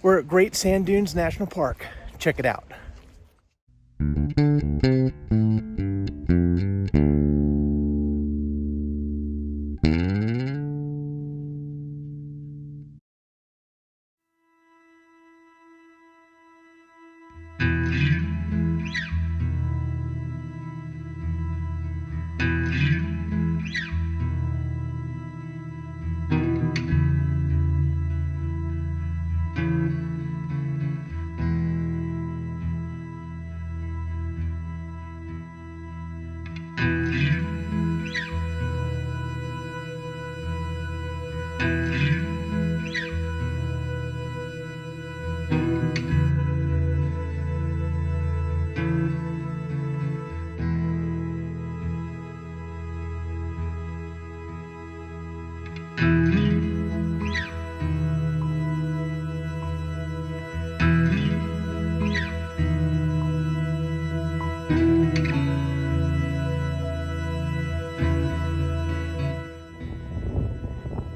We're at Great Sand Dunes National Park. Check it out.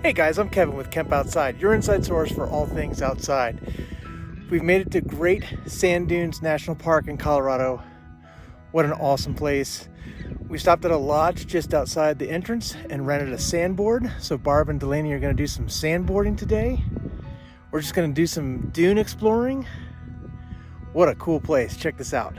Hey guys, I'm Kevin with Kemp Outside, your inside source for all things outside. We've made it to Great Sand Dunes National Park in Colorado. What an awesome place. We stopped at a lodge just outside the entrance and rented a sandboard. So Barb and Delaney are going to do some sandboarding today. We're just going to do some dune exploring. What a cool place. Check this out.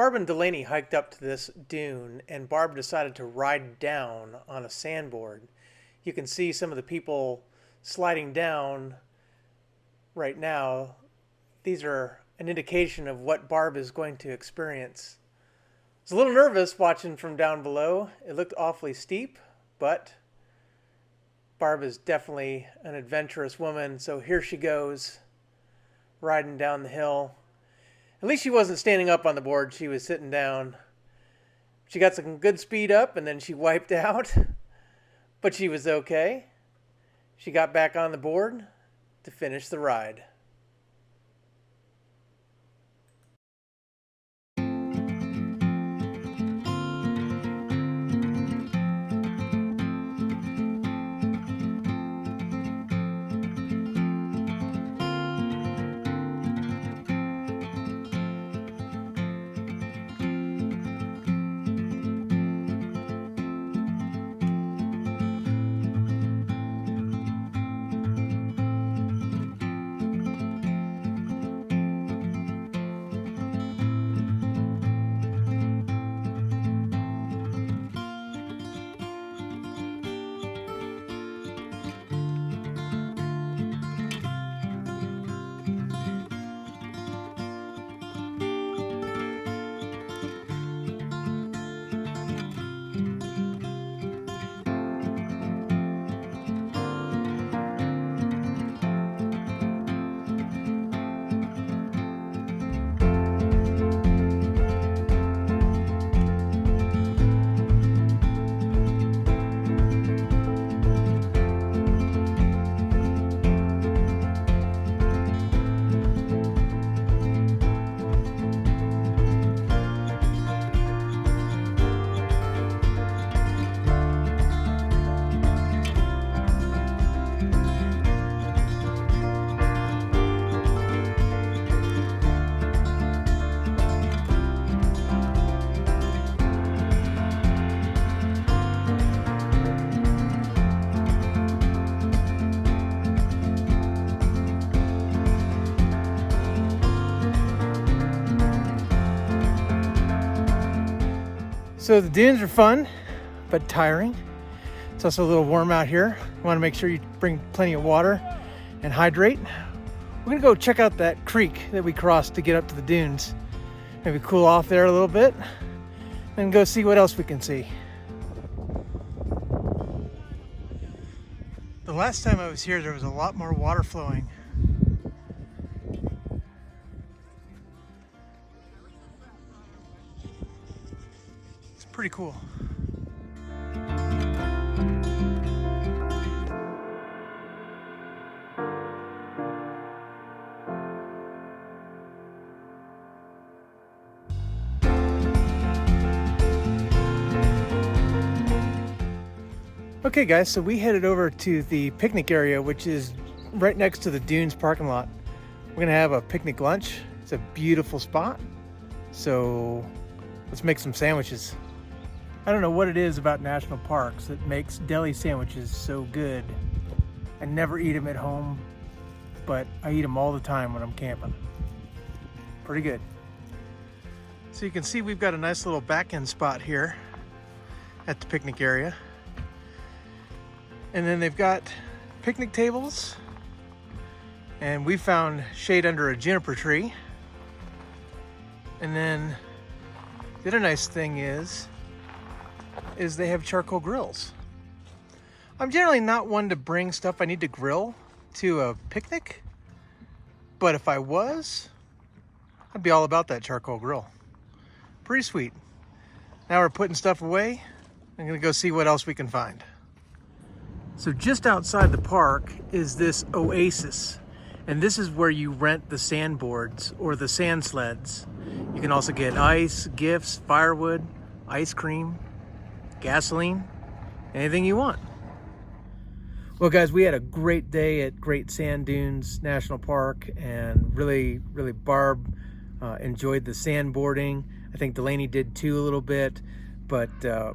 Barb and Delaney hiked up to this dune, and Barb decided to ride down on a sandboard. You can see some of the people sliding down right now. These are an indication of what Barb is going to experience. I was a little nervous watching from down below. It looked awfully steep, but Barb is definitely an adventurous woman, so here she goes, riding down the hill. At least she wasn't standing up on the board, she was sitting down. She got some good speed up and then she wiped out, but she was okay. She got back on the board to finish the ride. So the dunes are fun, but tiring. It's also a little warm out here. You want to make sure you bring plenty of water and hydrate. We're gonna go check out that creek that we crossed to get up to the dunes. Maybe cool off there a little bit and go see what else we can see. The last time I was here, there was a lot more water flowing. It's pretty cool. Okay guys, so we headed over to the picnic area, which is right next to the Dunes parking lot. We're gonna have a picnic lunch. It's a beautiful spot. So let's make some sandwiches. I don't know what it is about national parks that makes deli sandwiches so good. I never eat them at home, but I eat them all the time when I'm camping. Pretty good. So you can see we've got a nice little back end spot here at the picnic area. And then they've got picnic tables, and we found shade under a juniper tree. And then the other nice thing is they have charcoal grills. I'm generally not one to bring stuff I need to grill to a picnic, but if I was, I'd be all about that charcoal grill. Pretty sweet. Now we're putting stuff away. I'm gonna go see what else we can find. So just outside the park is this oasis, and this is where you rent the sandboards or the sand sleds. You can also get ice, gifts, firewood, ice cream, gasoline, anything you want. Well guys, we had a great day at Great Sand Dunes National Park, and really Barb enjoyed the sandboarding. I think Delaney did too a little bit. But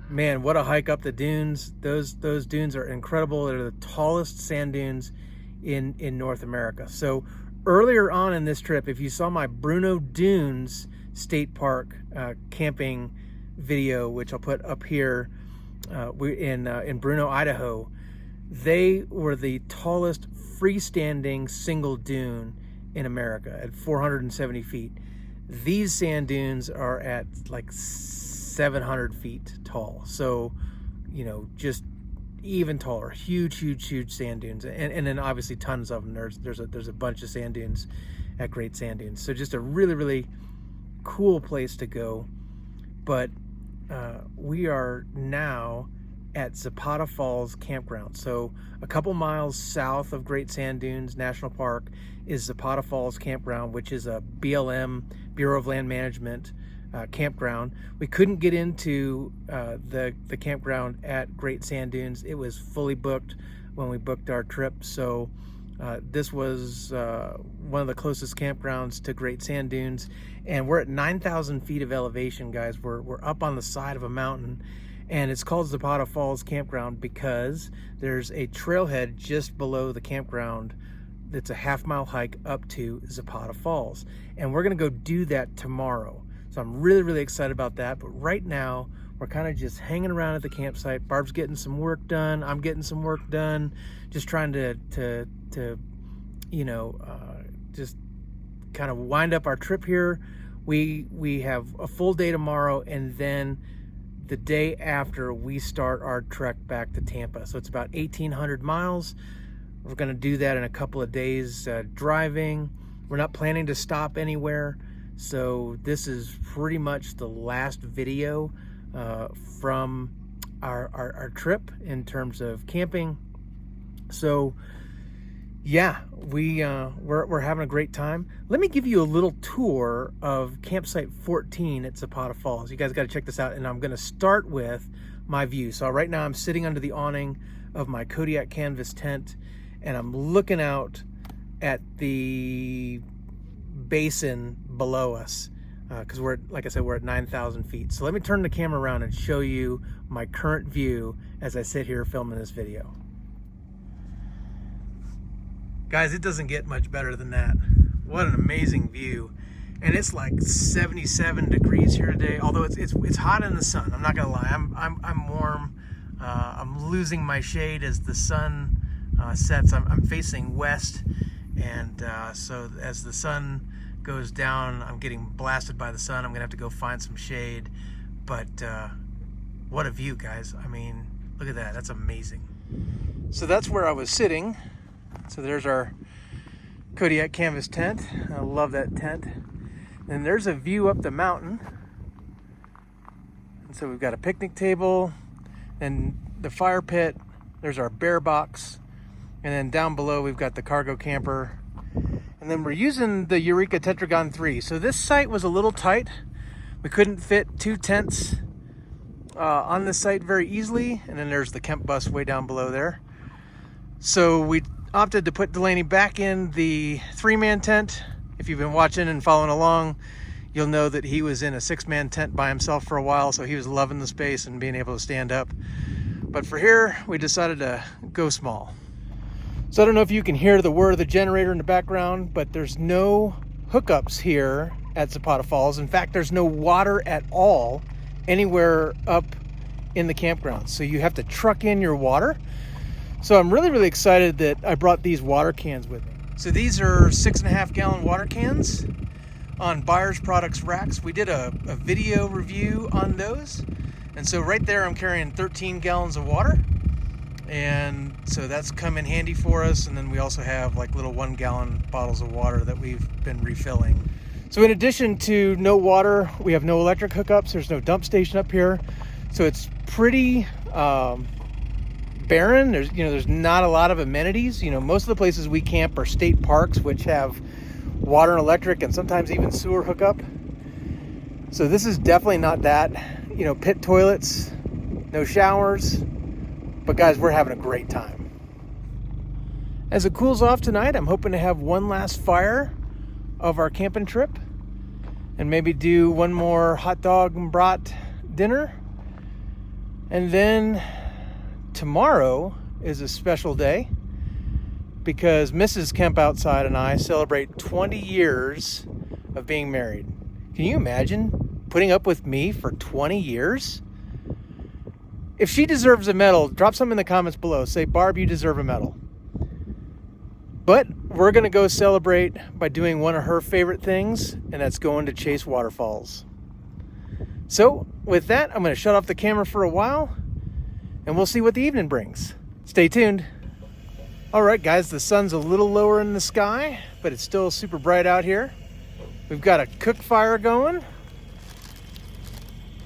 man, what a hike up the dunes. Those dunes are incredible. They're the tallest sand dunes in North America. So earlier on in this trip, if you saw my Bruno Dunes State Park camping video, which I'll put up here in Bruno, Idaho, they were the tallest freestanding single dune in America at 470 feet. These sand dunes are at like 700 feet tall, so you know, just even taller. Huge sand dunes, and then obviously tons of them. There's a bunch of sand dunes at Great Sand Dunes, so just a really cool place to go. But we are now at Zapata Falls campground. So a couple miles south of Great Sand Dunes National Park is Zapata Falls campground, which is a BLM, Bureau of Land Management campground. We couldn't get into the campground at Great Sand Dunes. It was fully booked when we booked our trip. So this was one of the closest campgrounds to Great Sand Dunes, and we're at 9,000 feet of elevation, guys. We're up on the side of a mountain, and it's called Zapata Falls Campground because there's a trailhead just below the campground that's a half-mile hike up to Zapata Falls, and we're gonna go do that tomorrow. So I'm really excited about that. But right now we're kind of just hanging around at the campsite. Barb's getting some work done. I'm getting some work done. Just trying to you know, just kind of wind up our trip here. We have a full day tomorrow, and then the day after we start our trek back to Tampa. So it's about 1,800 miles. We're going to do that in a couple of days driving. We're not planning to stop anywhere. So this is pretty much the last video from our trip in terms of camping. So yeah, we're having a great time. Let me give you a little tour of campsite 14 at Zapata Falls. You guys got to check this out, and I'm going to start with my view. So right now I'm sitting under the awning of my Kodiak canvas tent, and I'm looking out at the basin below us because we're, like I said, we're at 9,000 feet. So let me turn the camera around and show you my current view as I sit here filming this video. Guys, it doesn't get much better than that. What an amazing view. and it's like 77 degrees here today. Although it's hot in the sun. I'm not gonna lie. I'm warm. I'm losing my shade as the sun sets. I'm facing west, and so as the sun goes down, I'm getting blasted by the sun. I'm gonna have to go find some shade. But what a view, guys. I mean, look at that. That's amazing. So that's where I was sitting. So there's our Kodiak canvas tent. I love that tent. And there's a view up the mountain. And so we've got a picnic table and the fire pit. There's our bear box. And then down below we've got the cargo camper. And then we're using the Eureka Tetragon 3. So this site was a little tight. We couldn't fit 2 tents on this site very easily. And then there's the Kemp bus way down below there. So we opted to put Delaney back in the 3-man tent. If you've been watching and following along, you'll know that he was in a 6-man tent by himself for a while, so he was loving the space and being able to stand up. But for here, we decided to go small. So I don't know if you can hear the whir of the generator in the background, but there's no hookups here at Zapata Falls. In fact, there's no water at all anywhere up in the campground. So you have to truck in your water. So I'm really, really excited that I brought these water cans with me. So these are 6.5 gallon water cans on Buyers Products racks. We did a video review on those. And so right there, I'm carrying 13 gallons of water. And so that's come in handy for us. And then we also have like little 1 gallon bottles of water that we've been refilling. So in addition to no water, we have no electric hookups. There's no dump station up here. So it's pretty barren. There's not a lot of amenities. Most of the places we camp are state parks, which have water and electric and sometimes even sewer hookup. So this is definitely not that. Pit toilets, no showers, but guys, we're having a great time. As it cools off tonight, I'm hoping to have one last fire of our camping trip and maybe do one more hot dog and brat dinner. And then tomorrow is a special day because Mrs. Kemp Outside and I celebrate 20 years of being married. Can you imagine putting up with me for 20 years? If she deserves a medal, drop something in the comments below. Say, Barb, you deserve a medal. But we're going to go celebrate by doing one of her favorite things, and that's going to chase waterfalls. So with that, I'm going to shut off the camera for a while, and we'll see what the evening brings. Stay tuned. All right, guys, the sun's a little lower in the sky, but it's still super bright out here. We've got a cook fire going.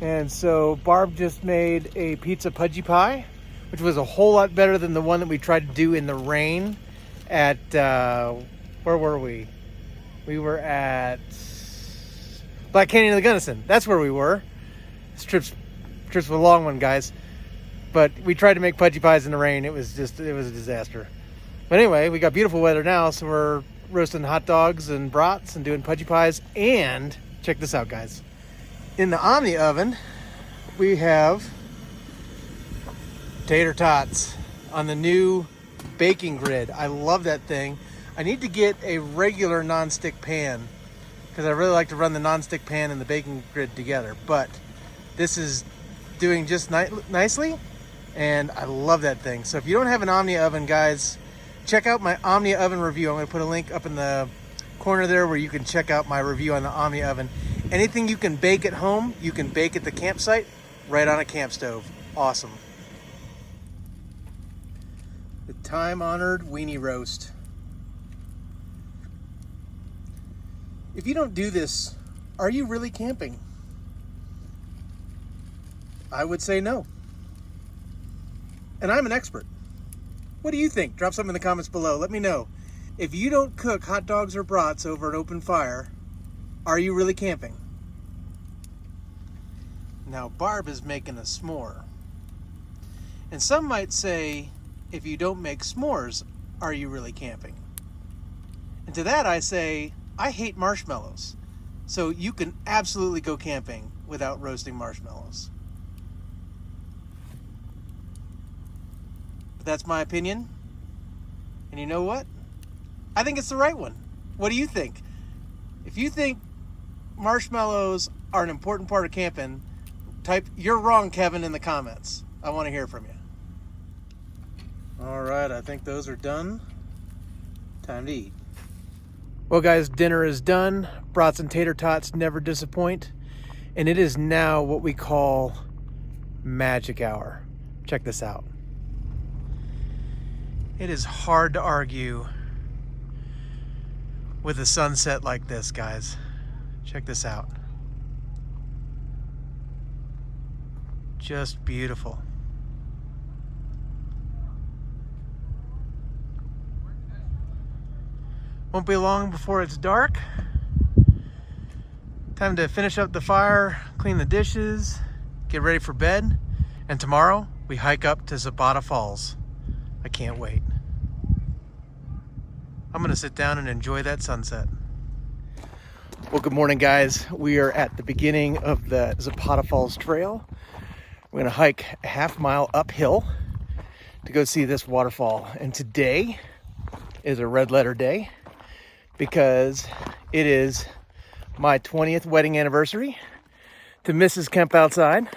And so Barb just made a pizza pudgy pie, which was a whole lot better than the one that we tried to do in the rain at, where were we? We were at Black Canyon of the Gunnison. That's where we were. This trip's a long one, guys. But we tried to make pudgy pies in the rain. It was a disaster. But anyway, we got beautiful weather now, so we're roasting hot dogs and brats and doing pudgy pies. And check this out, guys. In the Omni oven, we have tater tots on the new baking grid. I love that thing. I need to get a regular nonstick pan because I really like to run the nonstick pan and the baking grid together. But this is doing just nicely. And I love that thing. So if you don't have an Omni oven, guys, check out my Omni oven review. I'm going to put a link up in the corner there where you can check out my review on the Omni oven. Anything you can bake at home, you can bake at the campsite right on a camp stove. Awesome. The time-honored weenie roast. If you don't do this, are you really camping? I would say no. And I'm an expert. What do you think? Drop something in the comments below. Let me know. If you don't cook hot dogs or brats over an open fire, are you really camping? Now Barb is making a s'more. And some might say, if you don't make s'mores, are you really camping? And to that I say, I hate marshmallows. So you can absolutely go camping without roasting marshmallows. But that's my opinion. And you know what? I think it's the right one. What do you think? If you think marshmallows are an important part of camping, type "You're wrong, Kevin" in the comments. I want to hear from you. All right, I think those are done. Time to eat. Well, guys, dinner is done. Brats and tater tots never disappoint. And it is now what we call magic hour. Check this out. It is hard to argue with a sunset like this, guys. Check this out. Just beautiful. Won't be long before it's dark. Time to finish up the fire, clean the dishes, get ready for bed. And tomorrow we hike up to Zapata Falls. I can't wait. I'm gonna sit down and enjoy that sunset. Well, good morning, guys. We are at the beginning of the Zapata Falls Trail. We're gonna hike a half-mile uphill to go see this waterfall. And today is a red letter day because it is my 20th wedding anniversary to Mrs. Kemp outside.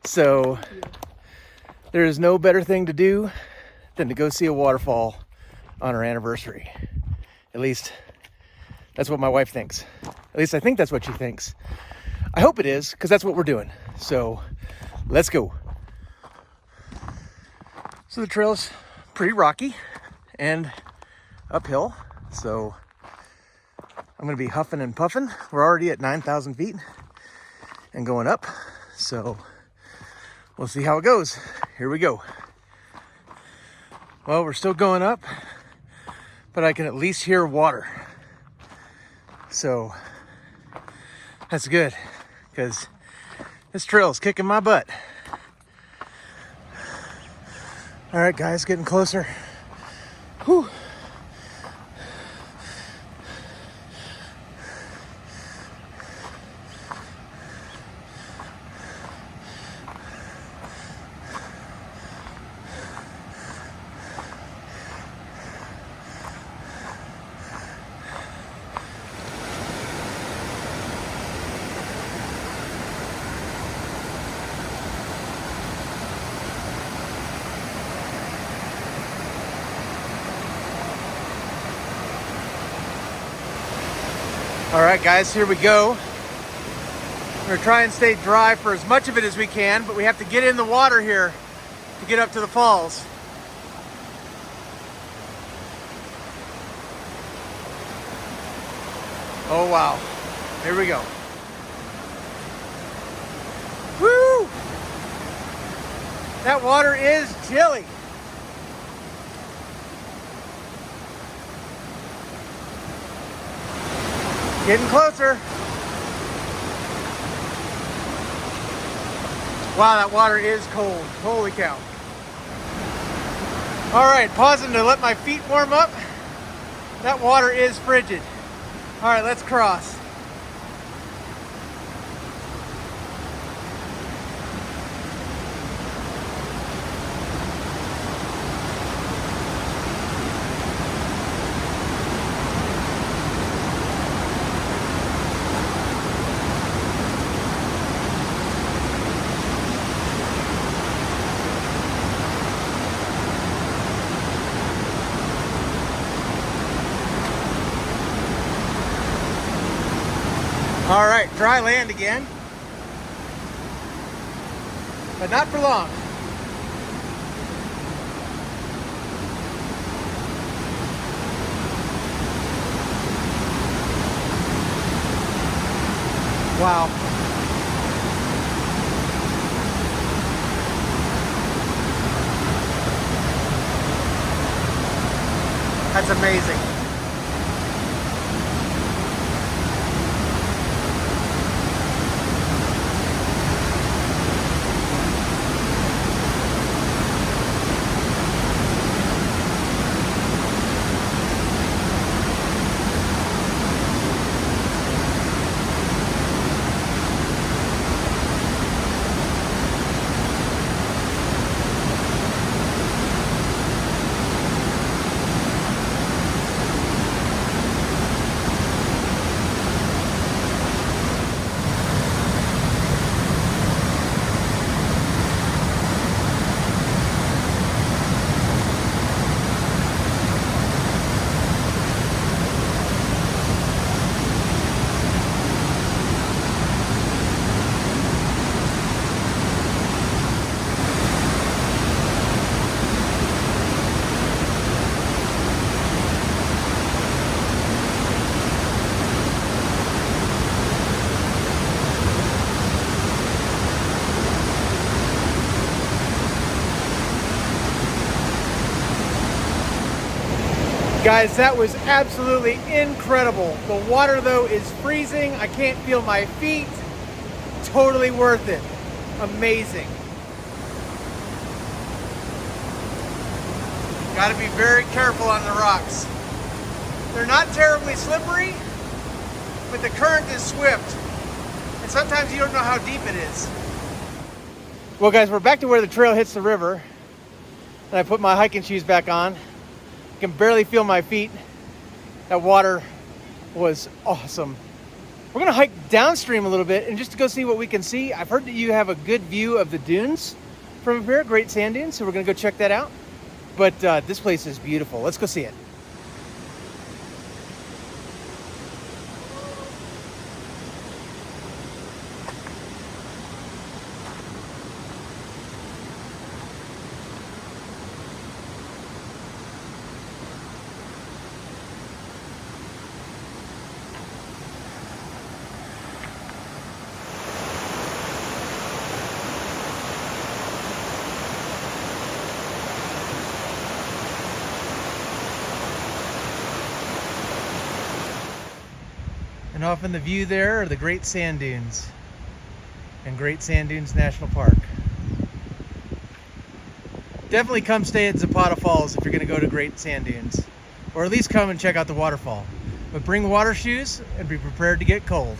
So there is no better thing to do than to go see a waterfall on our anniversary. At least that's what my wife thinks. At least I think that's what she thinks. I hope it is, because that's what we're doing. So let's go. So the trail's pretty rocky and uphill. So I'm gonna be huffing and puffing. We're already at 9,000 feet and going up. So we'll see how it goes. Here we go. Well, we're still going up, but I can at least hear water. So that's good, because this trail is kicking my butt. All right, guys, getting closer. Whew. All right, guys, here we go. We're gonna try and stay dry for as much of it as we can, but we have to get in the water here to get up to the falls. Oh, wow. Here we go. Woo! That water is chilly. Getting closer. Wow, that water is cold. Holy cow. All right, pausing to let my feet warm up. That water is frigid. All right, let's cross. All right, dry land again, but not for long. Wow. That's amazing. Guys, that was absolutely incredible. The water though is freezing. I can't feel my feet. Totally worth it. Amazing. Got to be very careful on the rocks. They're not terribly slippery, but the current is swift. And sometimes you don't know how deep it is. Well guys, we're back to where the trail hits the river. And I put my hiking shoes back on. I can barely feel my feet. That water was awesome. We're gonna hike downstream a little bit and just to go see what we can see. I've heard that you have a good view of the dunes from up here, Great Sand Dunes, so we're gonna go check that out. But this place is beautiful. Let's go see it. And off in the view there are the Great Sand Dunes and Great Sand Dunes National Park. Definitely come stay at Zapata Falls if you're going to go to Great Sand Dunes, or at least come and check out the waterfall. But bring water shoes and be prepared to get cold.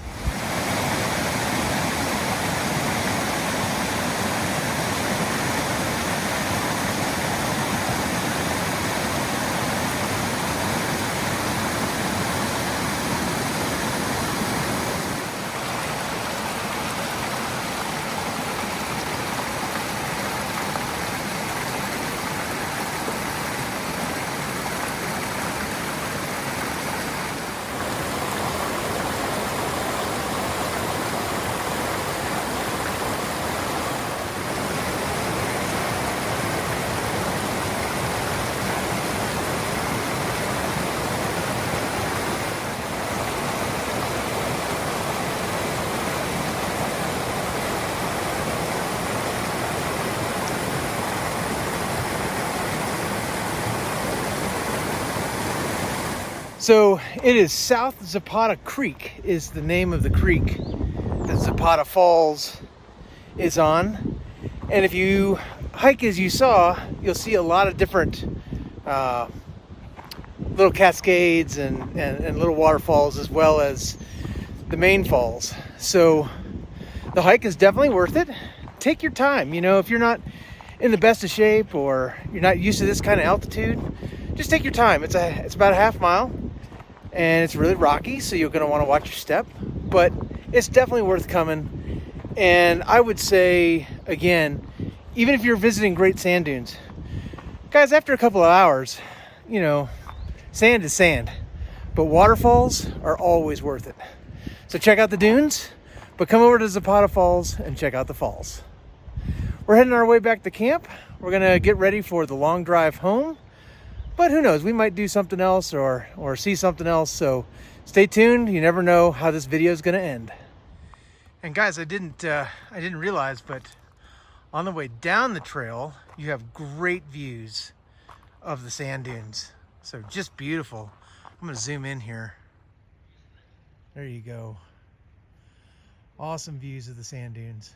So it is South Zapata Creek is the name of the creek that Zapata Falls is on. And if you hike as you saw, you'll see a lot of different little cascades and little waterfalls as well as the main falls. So the hike is definitely worth it. Take your time. You know, if you're not in the best of shape or you're not used to this kind of altitude, just take your time. It's about a half mile. And it's really rocky, so you're going to want to watch your step, but it's definitely worth coming. And I would say, again, even if you're visiting Great Sand Dunes, guys, after a couple of hours, you know, sand is sand, but waterfalls are always worth it. So check out the dunes, but come over to Zapata Falls and check out the falls. We're heading our way back to camp. We're going to get ready for the long drive home. But who knows, we might do something else or see something else. So stay tuned. You never know how this video is going to end. And guys, I didn't realize, but on the way down the trail, you have great views of the sand dunes. So just beautiful. I'm going to zoom in here. There you go. Awesome views of the sand dunes.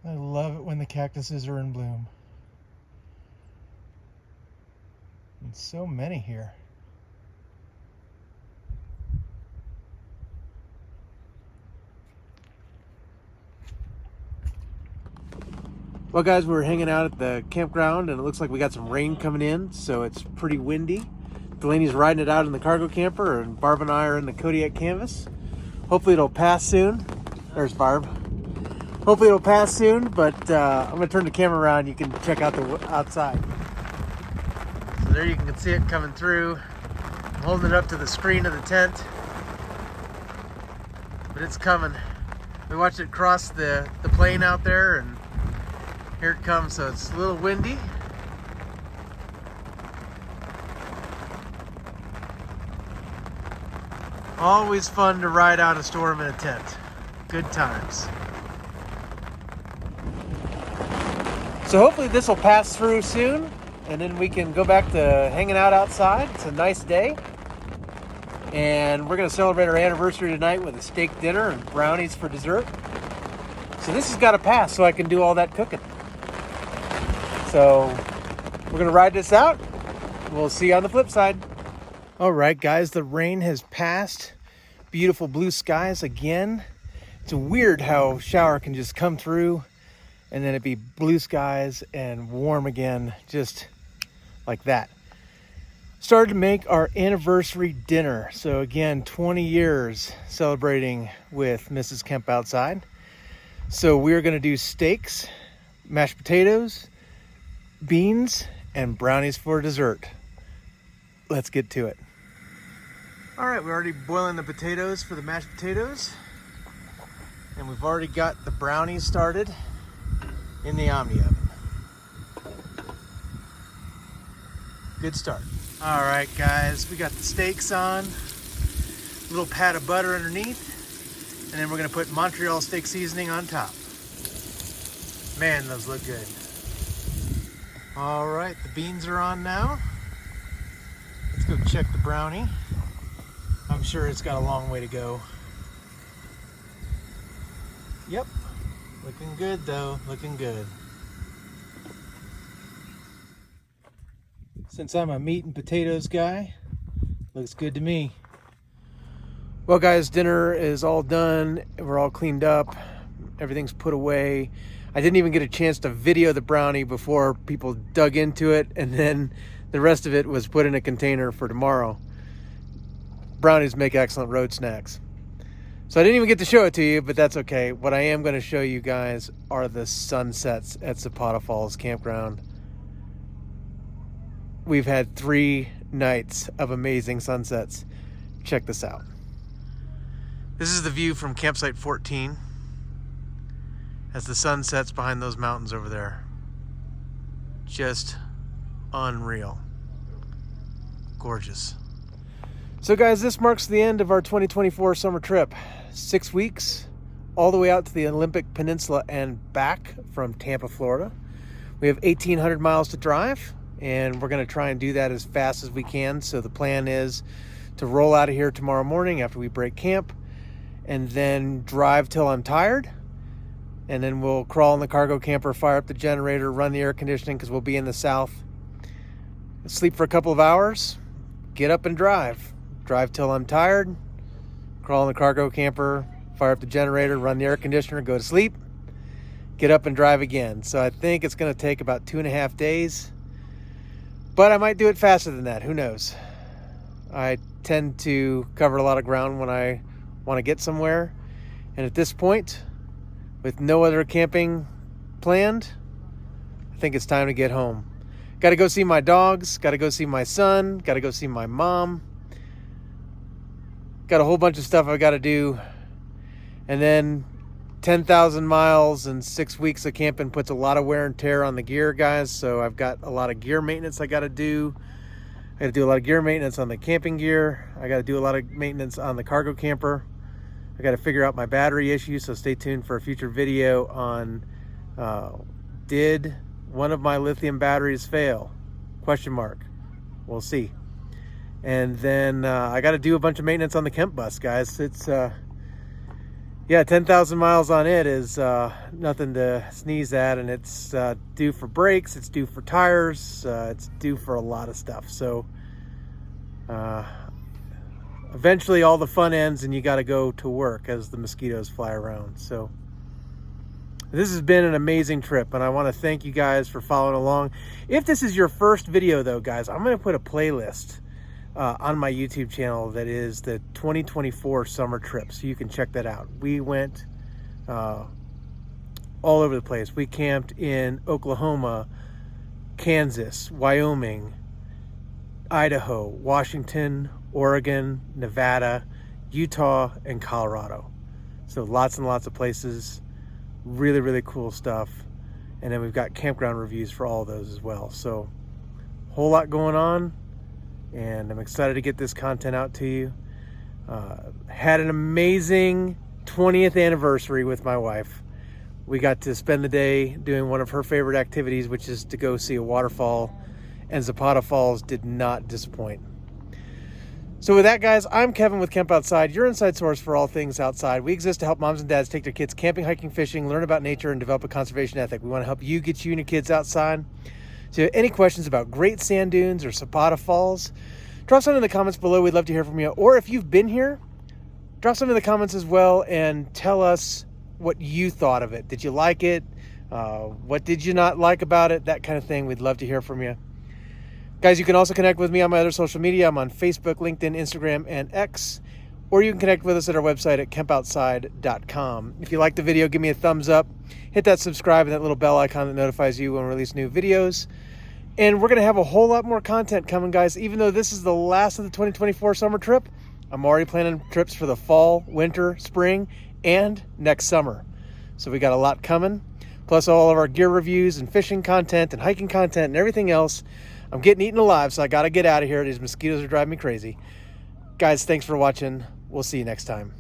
I love it when the cactuses are in bloom. And so many here. Well guys, we're hanging out at the campground and it looks like we got some rain coming in, so it's pretty windy. Delaney's riding it out in the cargo camper and Barb and I are in the Kodiak canvas. Hopefully it'll pass soon. There's Barb. Hopefully it'll pass soon, but I'm gonna turn the camera around. You can check out the outside. So there you can see it coming through. I'm holding it up to the screen of the tent, but it's coming. We watched it cross the plain out there, and here it comes. So it's a little windy. Always fun to ride out a storm in a tent. Good times. So hopefully this will pass through soon. and then we can go back to hanging out outside. It's a nice day. And we're going to celebrate our anniversary tonight with a steak dinner and brownies for dessert. So this has got to pass so I can do all that cooking. So we're going to ride this out. We'll see you on the flip side. All right, guys, the rain has passed. Beautiful blue skies again. It's weird how shower can just come through and then it be blue skies and warm again, just like that. Started to make our anniversary dinner. So again, 20 years celebrating with Mrs. Kemp outside. So we're gonna do steaks, mashed potatoes, beans, and brownies for dessert. Let's get to it. All right, we're already boiling the potatoes for the mashed potatoes. And we've already got the brownies started in the Omni oven. Good start. All right, guys, we got the steaks on, a little pat of butter underneath, and then we're gonna put Montreal steak seasoning on top. Man, those look good. All right, the beans are on now. Let's go check the brownie. I'm sure it's got a long way to go. Yep, looking good though, looking good. Since I'm a meat and potatoes guy, looks good to me. Well, guys, dinner is all done. We're all cleaned up. Everything's put away. I didn't even get a chance to video the brownie before people dug into it, and then the rest of it was put in a container for tomorrow. Brownies make excellent road snacks. So I didn't even get to show it to you, but that's okay. What I am going to show you guys are the sunsets at Zapata Falls campground. We've had 3 nights of amazing sunsets. Check this out. This is the view from campsite 14 as the sun sets behind those mountains over there. Just unreal. Gorgeous. So guys, this marks the end of our 2024 summer trip. 6 weeks, all the way out to the Olympic Peninsula and back from Tampa, Florida. We have 1,800 miles to drive, and we're going to try and do that as fast as we can. So the plan is to roll out of here tomorrow morning after we break camp, and then drive till I'm tired, and then we'll crawl in the cargo camper, fire up the generator, run the air conditioning because we'll be in the south, sleep for a couple of hours, get up and drive till I'm tired, crawl in the cargo camper, fire up the generator, run the air conditioner, go to sleep, get up and drive again. So I think it's going to take about 2.5 days. But I might do it faster than that. Who knows? I tend to cover a lot of ground when I want to get somewhere. And at this point, with no other camping planned, I think it's time to get home. Got to go see my dogs. Got to go see my son. Got to go see my mom. Got a whole bunch of stuff I've got to do. And then 10,000 miles and 6 weeks of camping puts a lot of wear and tear on the gear, guys. So I've got a lot of gear maintenance I got to do. I got to do a lot of gear maintenance on the camping gear. I got to do a lot of maintenance on the cargo camper. I got to figure out my battery issue, so stay tuned for a future video on did one of my lithium batteries fail? Question mark. We'll see. And then I got to do a bunch of maintenance on the Kemp bus, guys. It's yeah, 10,000 miles on it is nothing to sneeze at, and it's due for brakes, it's due for tires, it's due for a lot of stuff. So eventually all the fun ends and you got to go to work as the mosquitoes fly around. So this has been an amazing trip, and I want to thank you guys for following along. If this is your first video though, guys, I'm going to put a playlist on my YouTube channel that is the 2024 summer trip, so you can check that out. We went all over the place. We camped in Oklahoma, Kansas, Wyoming, Idaho, Washington, Oregon, Nevada, Utah, and Colorado. So lots and lots of places. Really, really cool stuff. And then we've got campground reviews for all of those as well. So whole lot going on, and I'm excited to get this content out to you. Had an amazing 20th anniversary with my wife. We got to spend the day doing one of her favorite activities, which is to go see a waterfall and Zapata Falls did not disappoint. So with that, guys, I'm Kevin with Camp Outside, your inside source for all things outside. We exist to help moms and dads take their kids camping, hiking, fishing, learn about nature, and develop a conservation ethic. We want to help you get you and your kids outside. So any questions about Great Sand Dunes or Zapata Falls, drop something in the comments below. We'd love to hear from you. Or if you've been here, drop something in the comments as well and tell us what you thought of it. Did you like it? What did you not like about it? That kind of thing. We'd love to hear from you. Guys, you can also connect with me on my other social media. I'm on Facebook, LinkedIn, Instagram, and X. Or you can connect with us at our website at campoutside.com. If you like the video, give me a thumbs up. Hit that subscribe and that little bell icon that notifies you when we release new videos. And we're going to have a whole lot more content coming, guys. Even though this is the last of the 2024 summer trip, I'm already planning trips for the fall, winter, spring, and next summer. So we got a lot coming. Plus all of our gear reviews and fishing content and hiking content and everything else. I'm getting eaten alive, so I got to get out of here. These mosquitoes are driving me crazy. Guys, thanks for watching. We'll see you next time.